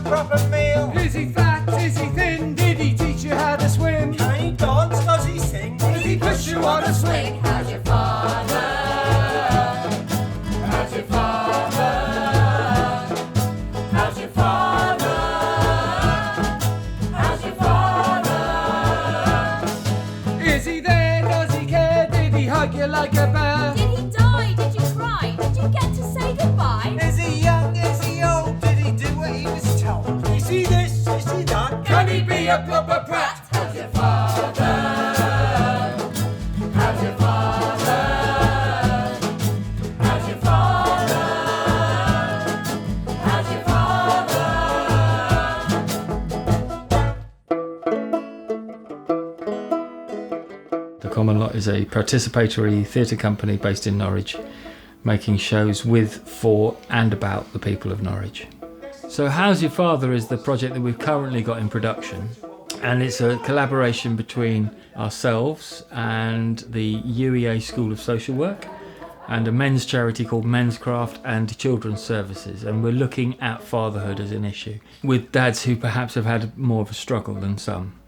proper meal? Is he fat? Is he thin? Did he teach you how to swim? Can he dance? Does he sing? Did he push you on a swing? How's your father? How's your father? How's your father? How's your father? Is he there? Does he care? Did he hug you like a bear? Did he die? Did you cry? Did you get to say goodbye? Is he young? Is he old? Did he do what he was told? Is he this? Is he that? Can he be a proper brat? How's your father? How's your father? How's your father? How's your father? The Common Lot is a participatory theatre company based in Norwich, making shows with, for and about the people of Norwich. So How's Your Father is the project that we've currently got in production, and it's a collaboration between ourselves and the UEA School of Social Work and a men's charity called Men's Craft and Children's Services, and we're looking at fatherhood as an issue with dads who perhaps have had more of a struggle than some,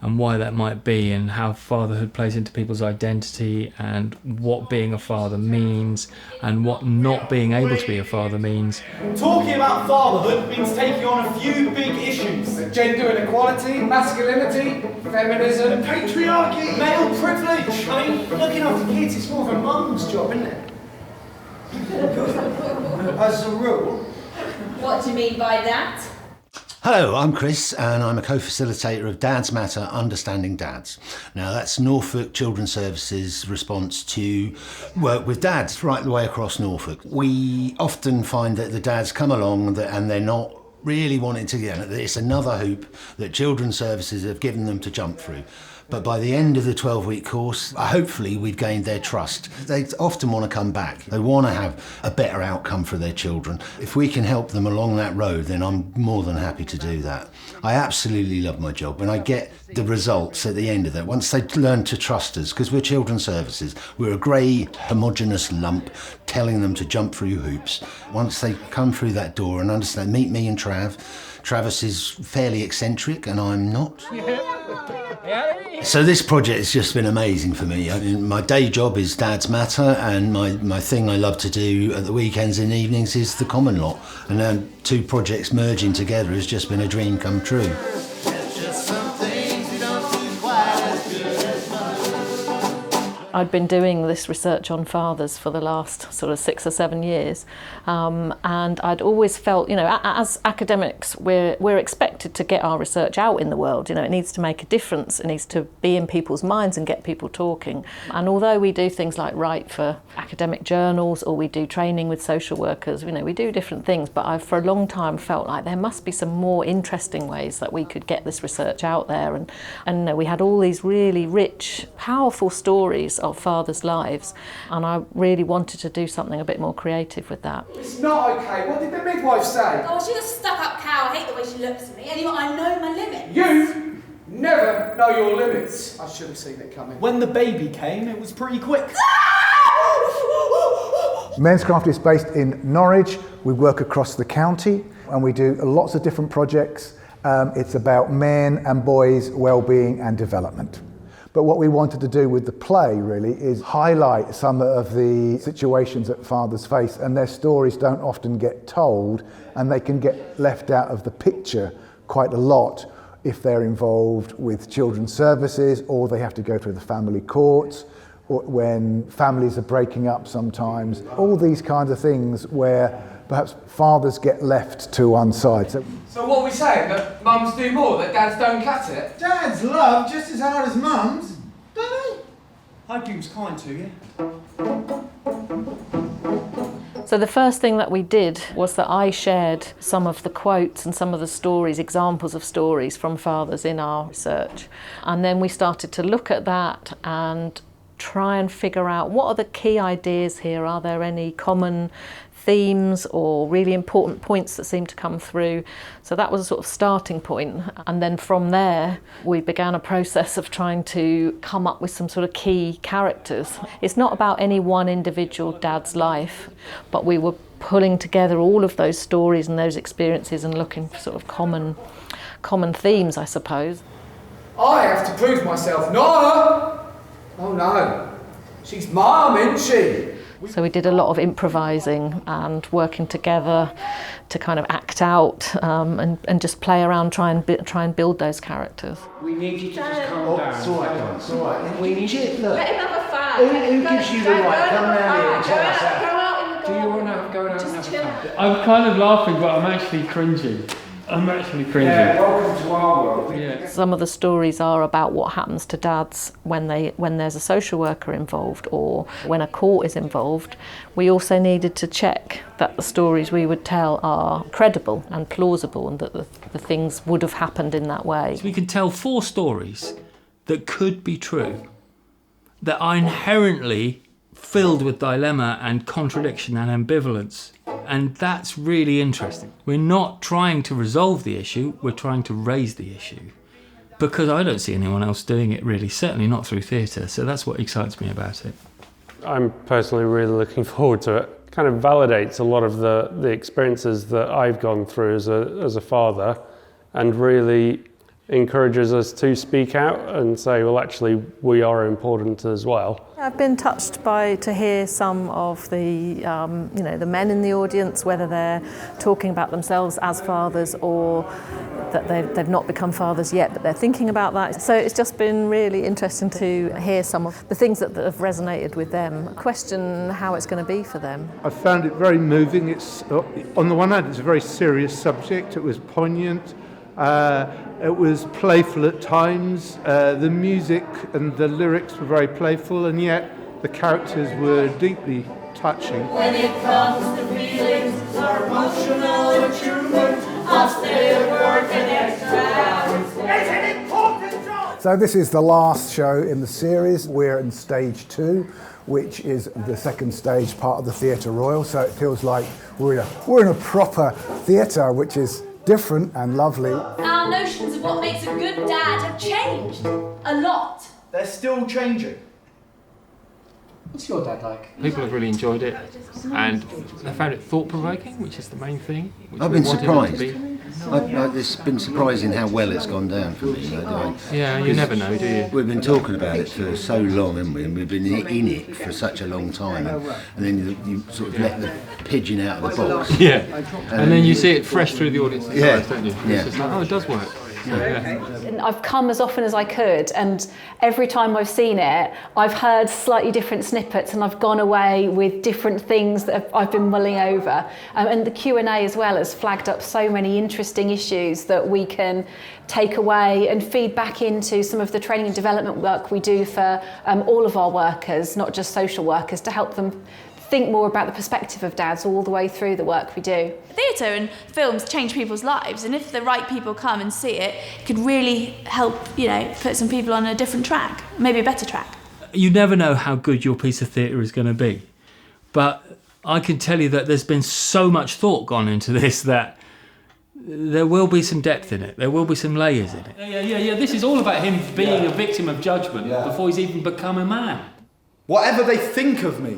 and why that might be, and how fatherhood plays into people's identity, and what being a father means, and what not being able to be a father means. Talking about fatherhood means taking on a few big issues. Gender inequality, masculinity, feminism, Patriarchy, male privilege. I mean, looking after kids is more of a mum's job, isn't it? As a rule. What do you mean by that? Hello, I'm Chris and I'm a co-facilitator of Dads Matter Understanding Dads. Now that's Norfolk Children's Services response to work with dads right the way across Norfolk. We often find that the dads come along and they're not really wanting to get it. It's another hoop that Children's Services have given them to jump through. But by the end of the 12-week course, hopefully we've gained their trust. They often want to come back. They want to have a better outcome for their children. If we can help them along that road, then I'm more than happy to do that. I absolutely love my job, and I get the results at the end of that. Once they learn to trust us, because we're Children's Services, we're a grey, homogenous lump telling them to jump through hoops. Once they come through that door and understand, meet me and Trav. Travis is fairly eccentric and I'm not. So this project has just been amazing for me. I mean, my day job is Dads Matter, and my thing I love to do at the weekends and evenings is the Common Lot. And then two projects merging together has just been a dream come true. I'd been doing this research on fathers for the last sort of 6 or 7 years, and I'd always felt, you know, as academics, we're expected to get our research out in the world. You know, it needs to make a difference. It needs to be in people's minds and get people talking. And although we do things like write for academic journals or we do training with social workers, you know, we do different things. But I've for a long time felt like there must be some more interesting ways that we could get this research out there. And you know, we had all these really rich, powerful stories of fathers' lives, and I really wanted to do something a bit more creative with that. It's not okay. What did the midwife say? Oh, she's a stuck-up cow. I hate the way she looks at me. Anyway, I know my limits. You never know your limits. I should have seen it coming. When the baby came, it was pretty quick. Men's Craft is based in Norwich. We work across the county and we do lots of different projects. It's about men and boys' well-being and development. But what we wanted to do with the play really is highlight some of the situations that fathers face, and their stories don't often get told, and they can get left out of the picture quite a lot if they're involved with children's services, or they have to go through the family courts, or when families are breaking up sometimes. All these kinds of things where perhaps fathers get left to one side. So what are we saying? That mums do more, that dads don't cut it? Dads love just as hard as mums, don't they? Hope he was kind to you. So the first thing that we did was that I shared some of the quotes and some of the stories, examples of stories from fathers in our research. And then we started to look at that and try and figure out what are the key ideas here. Are there any common themes or really important points that seem to come through? So that was a sort of starting point. And then from there, we began a process of trying to come up with some sort of key characters. It's not about any one individual dad's life, but we were pulling together all of those stories and those experiences and looking for sort of common themes, I suppose. I have to prove myself. No! Oh no. She's Mum, isn't she? So we did a lot of improvising and working together to kind of act out and just play around, try and build those characters. We need you to just calm down. It's all right, Don, it's all right. We need you. Look, Let him have a fan. who gives you the right? Come round here and tell us Go out. out in the Do you garden. want to go out and have a Just chill. fun? I'm kind of laughing, but I'm actually cringing. Yeah, welcome to our world. Yeah. Some of the stories are about what happens to dads when there's a social worker involved or when a court is involved. We also needed to check that the stories we would tell are credible and plausible and that the things would have happened in that way. We can tell 4 stories that could be true, that are inherently filled with dilemma and contradiction and ambivalence. And that's really interesting. We're not trying to resolve the issue, we're trying to raise the issue. Because I don't see anyone else doing it really, certainly not through theatre, so that's what excites me about it. I'm personally really looking forward to it. It kind of validates a lot of the experiences that I've gone through as a father and really encourages us to speak out and say, well, actually, we are important as well. I've been touched to hear some of the the men in the audience, whether they're talking about themselves as fathers or that they've not become fathers yet, but they're thinking about that. So it's just been really interesting to hear some of the things that have resonated with them, question how it's going to be for them. I found it very moving. It's on the one hand, it's a very serious subject. It was poignant. It was playful at times. The music and the lyrics were very playful, and yet the characters were deeply touching. When it comes to feelings or emotional achievement, I'll stay at work an extra hours. It's an important job! So this is the last show in the series. We're in stage 2, which is the second stage part of the Theatre Royal. So it feels like we're in a proper theatre, which is different and lovely. Our notions of what makes a good dad have changed a lot. They're still changing. What's your dad like? People have really enjoyed it and they found it thought-provoking, which is the main thing. I've been surprised. It's been surprising how well it's gone down for me. Yeah, you never know, do you? We've been talking about it for so long, haven't we? And we've been in it for such a long time. And then you sort of let the pigeon out of the box. Yeah, and then you see it fresh through the audience, Yeah. don't you? Yeah. It's just like, oh, it does work. So, yeah. And I've come as often as I could, and every time I've seen it, I've heard slightly different snippets, and I've gone away with different things that I've been mulling over. And the Q&A as well has flagged up so many interesting issues that we can take away and feed back into some of the training and development work we do for all of our workers, not just social workers, to help them think more about the perspective of dads all the way through the work we do. Theatre and films change people's lives, and if the right people come and see it, it could really help, put some people on a different track, maybe a better track. You never know how good your piece of theatre is going to be, but I can tell you that there's been so much thought gone into this that there will be some depth in it, there will be some layers in it. Yeah, this is all about him being a victim of judgment before he's even become a man. Whatever they think of me,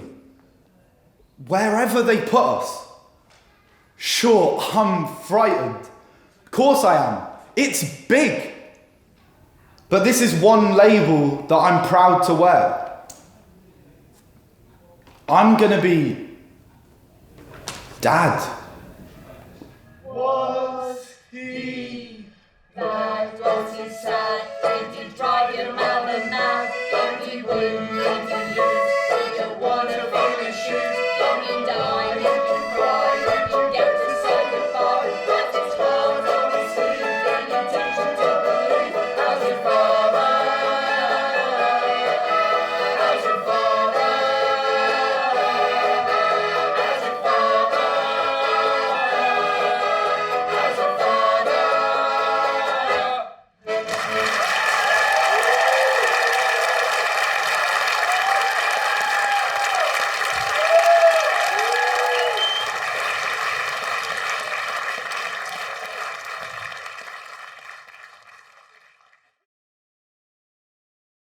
wherever they put us, sure, I'm frightened. Of course I am. It's big. But this is one label that I'm proud to wear. I'm gonna be Dad.